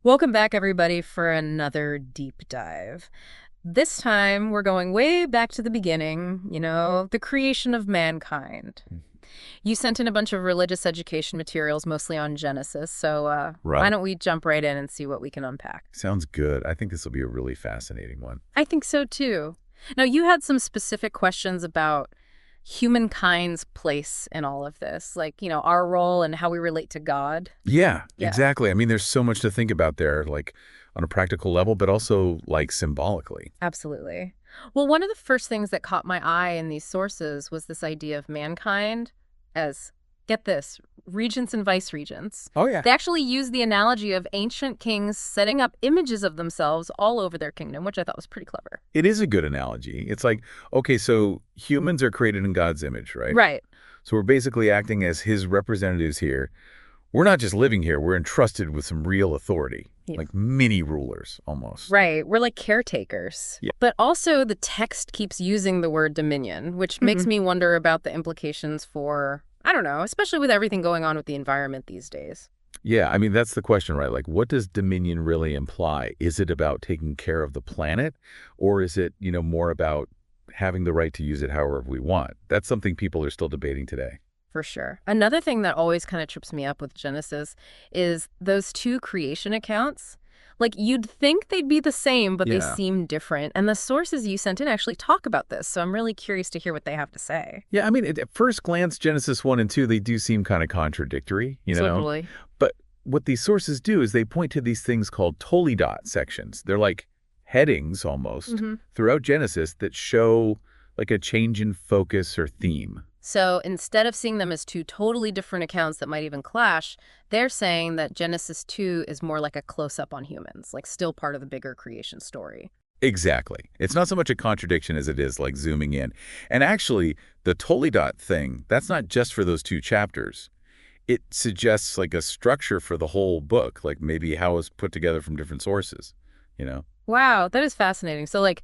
Welcome back, everybody, for another deep dive. This time, we're going way back to the beginning, the creation of mankind. You sent in a bunch of religious education materials, mostly on Genesis, so why Right. don't we jump right in and see what we can unpack? Sounds good. I think this will be a really fascinating one. I think so, too. Now, you had some specific questions about humankind's place in all of this, like, our role and how we relate to God. Yeah, Yeah. exactly. I mean, there's so much to think about there, like on a practical level, but also like symbolically. Absolutely. Well, one of the first things that caught my eye in these sources was this idea of mankind as, get this, regents and vicegerents. Oh, yeah. They actually use the analogy of ancient kings setting up images of themselves all over their kingdom, which I thought was pretty clever. It is a good analogy. It's like, okay, so humans are created in God's image, right? Right. So we're basically acting as his representatives here. We're not just living here, we're entrusted with some real authority, Yeah. like mini rulers almost. Right. We're like caretakers. Yeah. But also the text keeps using the word dominion, which makes me wonder about the implications for, I don't know, especially with everything going on with the environment these days. Yeah, I mean, that's the question, right? Like, what does dominion really imply? Is it about taking care of the planet, or is it, more about having the right to use it however we want? That's something people are still debating today. For sure. Another thing that always kind of trips me up with Genesis is those two creation accounts. Like, you'd think they'd be the same, but they Yeah. seem different. And the sources you sent in actually talk about this, so I'm really curious to hear what they have to say. Yeah, I mean, at first glance, Genesis 1 and 2, they do seem kind of contradictory, Totally. But what these sources do is they point to these things called Toledot sections. They're like headings almost hmm throughout Genesis that show like a change in focus or theme. So instead of seeing them as two totally different accounts that might even clash, they're saying that Genesis 2 is more like a close-up on humans, like still part of the bigger creation story. Exactly. It's not so much a contradiction as it is like zooming in. And actually, the Toledot thing, that's not just for those two chapters. It suggests like a structure for the whole book, like maybe how it's put together from different sources, you know? Wow, that is fascinating. So, like,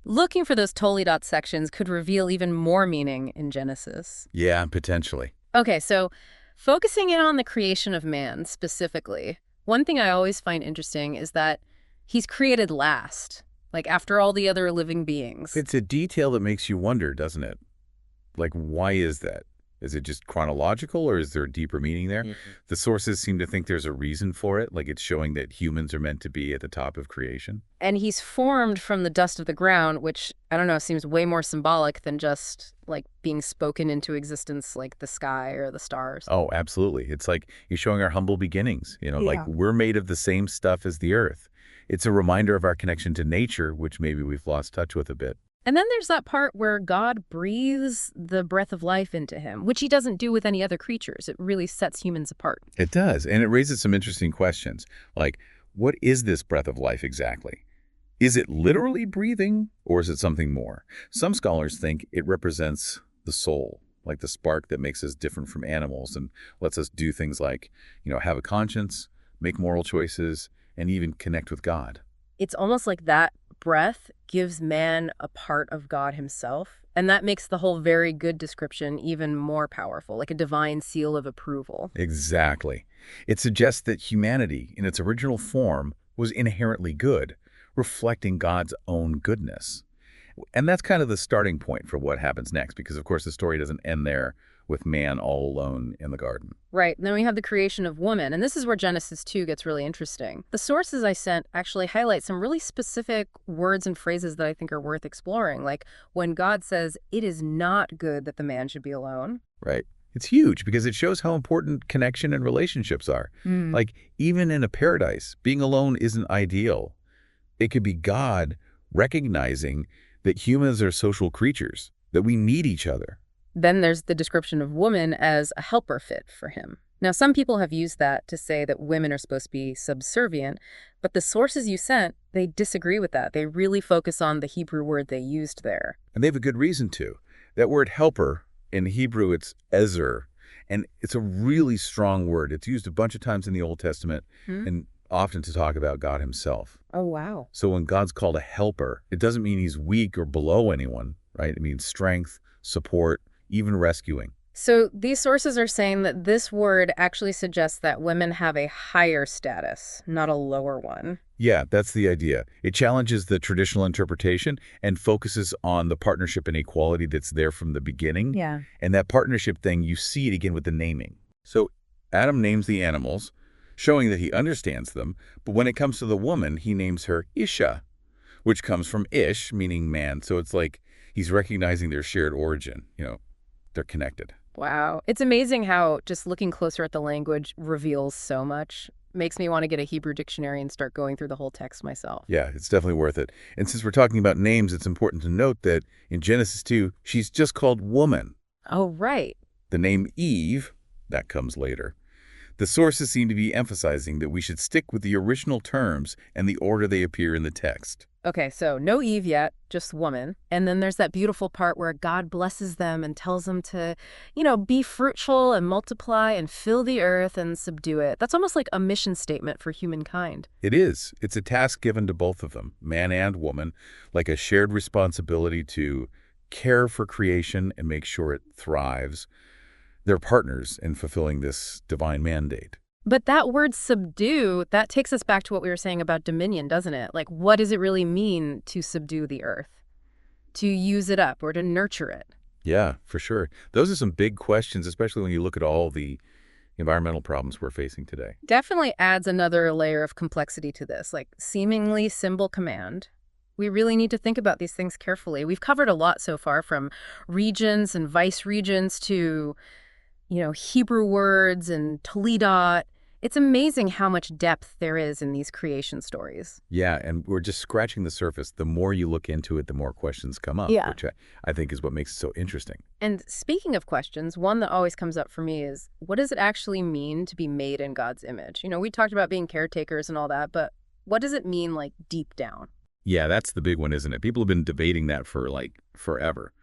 looking for those Toledot sections could reveal even more meaning in Genesis. Yeah, potentially. Okay, so focusing in on the creation of man specifically, one thing I always find interesting is that he's created last, like after all the other living beings. It's a detail that makes you wonder, doesn't it? Like, why is that? Is it just chronological or is there a deeper meaning there? The sources seem to think there's a reason for it, like it's showing that humans are meant to be at the top of creation. And he's formed from the dust of the ground, which, I don't know, seems way more symbolic than just like being spoken into existence like the sky or the stars. Oh, absolutely. It's like you're showing our humble beginnings, like Yeah. we're made of the same stuff as the earth. It's a reminder of our connection to nature, which maybe we've lost touch with a bit. And then there's that part where God breathes the breath of life into him, which he doesn't do with any other creatures. It really sets humans apart. It does, and it raises some interesting questions, like what is this breath of life exactly? Is it literally breathing, or is it something more? Some scholars think it represents the soul, like the spark that makes us different from animals and lets us do things like, have a conscience, make moral choices, and even connect with God. It's almost like that breath gives man a part of God himself. And that makes the whole very good description even more powerful, like a divine seal of approval. Exactly. It suggests that humanity, in its original form, was inherently good, reflecting God's own goodness. And that's kind of the starting point for what happens next, because, of course, the story doesn't end there with man all alone in the garden. Right. And then we have the creation of woman. And this is where Genesis 2 gets really interesting. The sources I sent actually highlight some really specific words and phrases that I think are worth exploring. Like when God says, "It is not good that the man should be alone." Right. It's huge because it shows how important connection and relationships are. Like, even in a paradise, being alone isn't ideal. It could be God recognizing that humans are social creatures, that we need each other. Then there's the description of woman as a helper fit for him. Now, some people have used that to say that women are supposed to be subservient, but the sources you sent, they disagree with that. They really focus on the Hebrew word they used there. And they have a good reason to. That word helper, in Hebrew, it's ezer, and it's a really strong word. It's used a bunch of times in the Old Testament and often to talk about God himself. Oh, wow. So when God's called a helper, it doesn't mean he's weak or below anyone, right? It means strength, support, even rescuing. So these sources are saying that this word actually suggests that women have a higher status, not a lower one. Yeah, that's the idea. It challenges the traditional interpretation and focuses on the partnership and equality that's there from the beginning. Yeah. And that partnership thing, you see it again with the naming. So Adam names the animals, showing that he understands them, but when it comes to the woman, he names her Isha, which comes from Ish, meaning man. So it's like he's recognizing their shared origin. They're connected. Wow. It's amazing how just looking closer at the language reveals so much. Makes me want to get a Hebrew dictionary and start going through the whole text myself. Yeah, it's definitely worth it. And since we're talking about names, it's important to note that in Genesis 2, she's just called woman. Oh, right. The name Eve, that comes later. The sources seem to be emphasizing that we should stick with the original terms and the order they appear in the text. Okay, so no Eve yet, just woman. And then there's that beautiful part where God blesses them and tells them to, be fruitful and multiply and fill the earth and subdue it. That's almost like a mission statement for humankind. It is. It's a task given to both of them, man and woman, like a shared responsibility to care for creation and make sure it thrives. They're partners in fulfilling this divine mandate. But that word subdue, that takes us back to what we were saying about dominion, doesn't it? Like, what does it really mean to subdue the earth? To use it up or to nurture it? Yeah, for sure. Those are some big questions, especially when you look at all the environmental problems we're facing today. Definitely adds another layer of complexity to this, like seemingly simple command. We really need to think about these things carefully. We've covered a lot so far, from regions and vice regents to, Hebrew words and Toledot. It's amazing how much depth there is in these creation stories. Yeah, and we're just scratching the surface. The more you look into it, the more questions come up, Yeah. which I think is what makes it so interesting. And speaking of questions, one that always comes up for me is, what does it actually mean to be made in God's image? We talked about being caretakers and all that, but what does it mean, like, deep down? Yeah, that's the big one, isn't it? People have been debating that for, like, forever.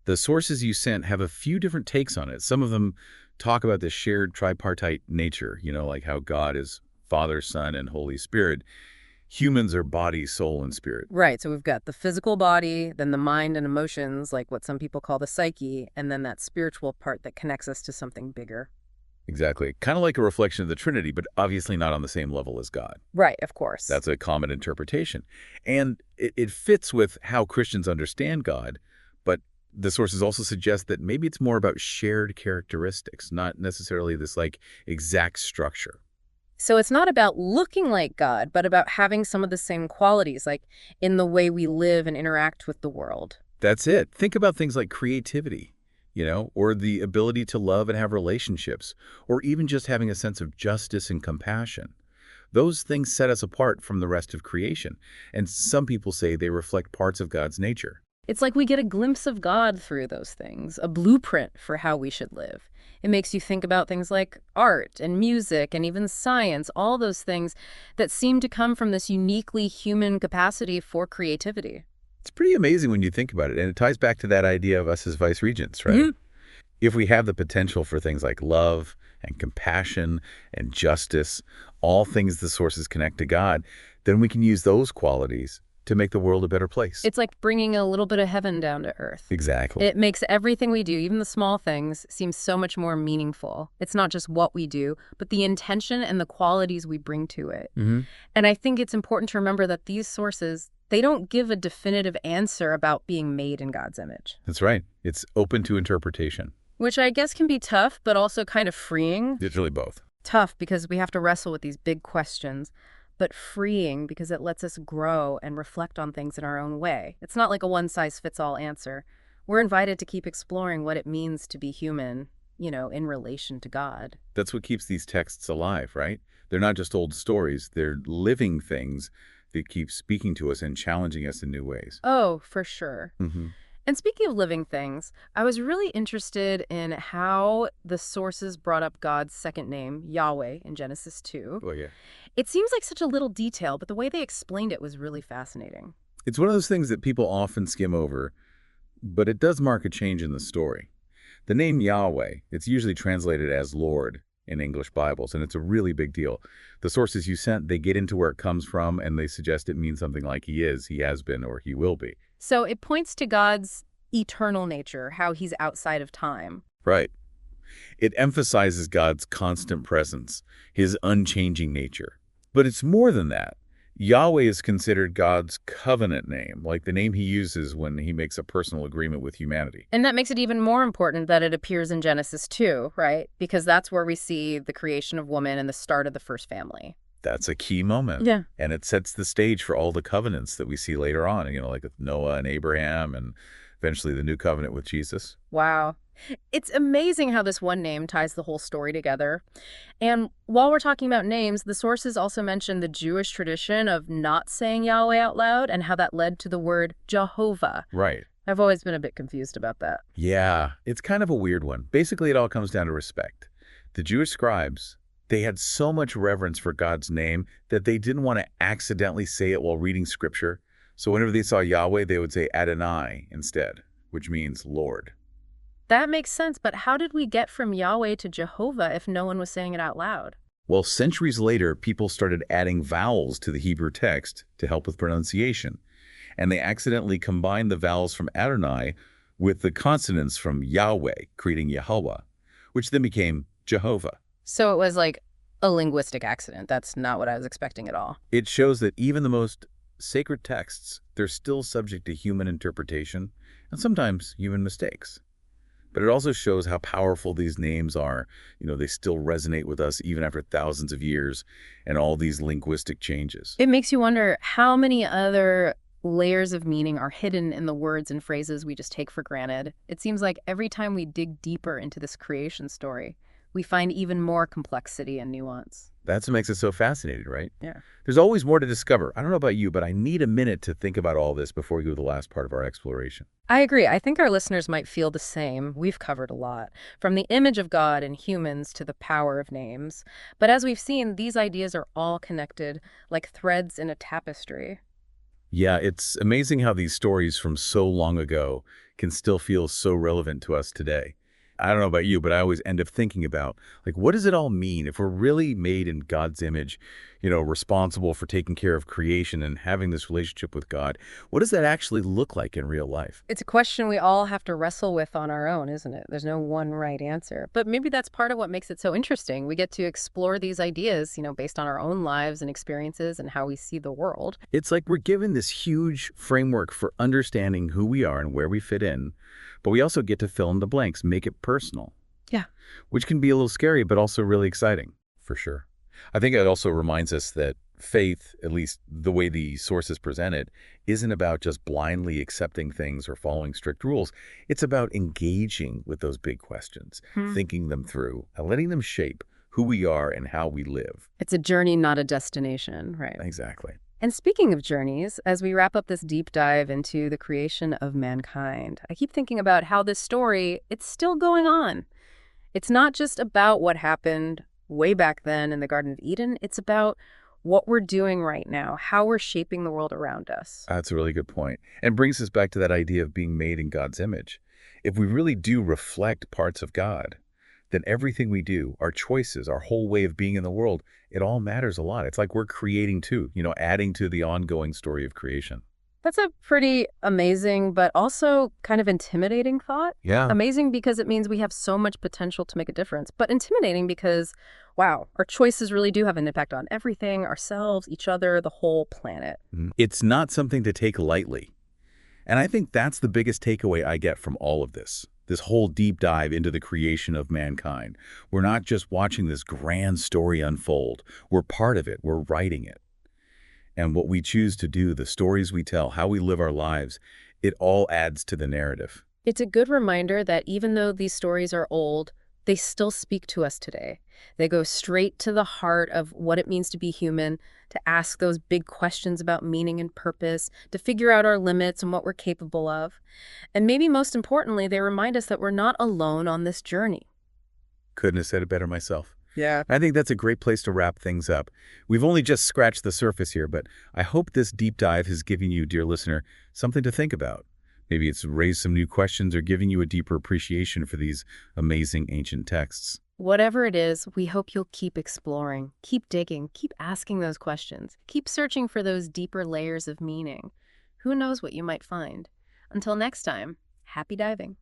The sources you sent have a few different takes on it. Some of them talk about this shared tripartite nature, like how God is Father, Son, and Holy Spirit. Humans are body, soul, and spirit. Right, so we've got the physical body, then the mind and emotions, like what some people call the psyche, and then that spiritual part that connects us to something bigger. Exactly. Kind of like a reflection of the Trinity, but obviously not on the same level as God. Right, of course. That's a common interpretation. And it fits with how Christians understand God, but the sources also suggest that maybe it's more about shared characteristics, not necessarily this like exact structure. So it's not about looking like God, but about having some of the same qualities, like in the way we live and interact with the world. That's it. Think about things like creativity, or the ability to love and have relationships, or even just having a sense of justice and compassion. Those things set us apart from the rest of creation, and some people say they reflect parts of God's nature. It's like we get a glimpse of God through those things, a blueprint for how we should live. It makes you think about things like art and music and even science, all those things that seem to come from this uniquely human capacity for creativity. It's pretty amazing when you think about it, and it ties back to that idea of us as vice-regents, right? Mhm. If we have the potential for things like love and compassion and justice, all things the sources connect to God, then we can use those qualities to make the world a better place. It's like bringing a little bit of heaven down to earth. Exactly. It makes everything we do, even the small things, seem so much more meaningful. It's not just what we do, but the intention and the qualities we bring to it. Hmm. And I think it's important to remember that these sources, they don't give a definitive answer about being made in God's image. That's right. It's open to interpretation. Which I guess can be tough, but also kind of freeing. It's really both. Tough because we have to wrestle with these big questions, but freeing because it lets us grow and reflect on things in our own way. It's not like a one-size-fits-all answer. We're invited to keep exploring what it means to be human, in relation to God. That's what keeps these texts alive, right? They're not just old stories. They're living things that keep speaking to us and challenging us in new ways. Oh, for sure. Hmm. And speaking of living things, I was really interested in how the sources brought up God's second name, Yahweh, in Genesis 2. Oh, yeah. It seems like such a little detail, but the way they explained it was really fascinating. It's one of those things that people often skim over, but it does mark a change in the story. The name Yahweh, it's usually translated as Lord in English Bibles, and it's a really big deal. The sources you sent, they get into where it comes from, and they suggest it means something like he is, he has been, or he will be. So it points to God's eternal nature, how he's outside of time. Right. It emphasizes God's constant presence, his unchanging nature. But it's more than that. Yahweh is considered God's covenant name, like the name he uses when he makes a personal agreement with humanity. And that makes it even more important that it appears in Genesis 2, right? Because that's where we see the creation of woman and the start of the first family. That's a key moment. Yeah. And it sets the stage for all the covenants that we see later on, like with Noah and Abraham and eventually the new covenant with Jesus. Wow. It's amazing how this one name ties the whole story together. And while we're talking about names, the sources also mention the Jewish tradition of not saying Yahweh out loud and how that led to the word Jehovah. Right. I've always been a bit confused about that. Yeah, it's kind of a weird one. Basically, it all comes down to respect. The Jewish scribes, they had so much reverence for God's name that they didn't want to accidentally say it while reading scripture. So whenever they saw Yahweh, they would say Adonai instead, which means Lord. That makes sense, but how did we get from Yahweh to Jehovah if no one was saying it out loud? Well, centuries later, people started adding vowels to the Hebrew text to help with pronunciation. And they accidentally combined the vowels from Adonai with the consonants from Yahweh, creating Yahweh, which then became Jehovah. So it was like a linguistic accident. That's not what I was expecting at all. It shows that even the most sacred texts, they're still subject to human interpretation and sometimes human mistakes. But it also shows how powerful these names are. They still resonate with us even after thousands of years and all these linguistic changes. It makes you wonder how many other layers of meaning are hidden in the words and phrases we just take for granted. It seems like every time we dig deeper into this creation story, we find even more complexity and nuance. That's what makes it so fascinating, right? Yeah. There's always more to discover. I don't know about you, but I need a minute to think about all this before we go to the last part of our exploration. I agree. I think our listeners might feel the same. We've covered a lot, from the image of God in humans to the power of names. But as we've seen, these ideas are all connected like threads in a tapestry. Yeah, it's amazing how these stories from so long ago can still feel so relevant to us today. I don't know about you, but I always end up thinking about, what does it all mean if we're really made in God's image, responsible for taking care of creation and having this relationship with God? What does that actually look like in real life? It's a question we all have to wrestle with on our own, isn't it? There's no one right answer. But maybe that's part of what makes it so interesting. We get to explore these ideas, based on our own lives and experiences and how we see the world. It's like we're given this huge framework for understanding who we are and where we fit in, but we also get to fill in the blanks, make it personal. Yeah. Which can be a little scary, but also really exciting, for sure. I think it also reminds us that faith, at least the way the sources present it, isn't about just blindly accepting things or following strict rules. It's about engaging with those big questions, thinking them through, and letting them shape who we are and how we live. It's a journey, not a destination, right? Exactly. And speaking of journeys, as we wrap up this deep dive into the creation of mankind, I keep thinking about how this story, it's still going on. It's not just about what happened way back then in the Garden of Eden. It's about what we're doing right now, how we're shaping the world around us. That's a really good point. And brings us back to that idea of being made in God's image. If we really do reflect parts of God, then everything we do, our choices, our whole way of being in the world, it all matters a lot. It's like we're creating too, adding to the ongoing story of creation. That's a pretty amazing, but also kind of intimidating thought. Yeah. Amazing because it means we have so much potential to make a difference, but intimidating because, wow, our choices really do have an impact on everything, ourselves, each other, the whole planet. It's not something to take lightly. And I think that's the biggest takeaway I get from all of this whole deep dive into the creation of mankind. We're not just watching this grand story unfold. We're part of it. We're writing it. And what we choose to do, the stories we tell, how we live our lives, it all adds to the narrative. It's a good reminder that even though these stories are old, they still speak to us today. They go straight to the heart of what it means to be human, to ask those big questions about meaning and purpose, to figure out our limits and what we're capable of. And maybe most importantly, they remind us that we're not alone on this journey. Couldn't have said it better myself. Yeah. I think that's a great place to wrap things up. We've only just scratched the surface here, but I hope this deep dive has given you, dear listener, something to think about. Maybe it's raised some new questions or giving you a deeper appreciation for these amazing ancient texts. Whatever it is, we hope you'll keep exploring, keep digging, keep asking those questions, keep searching for those deeper layers of meaning. Who knows what you might find? Until next time, happy diving.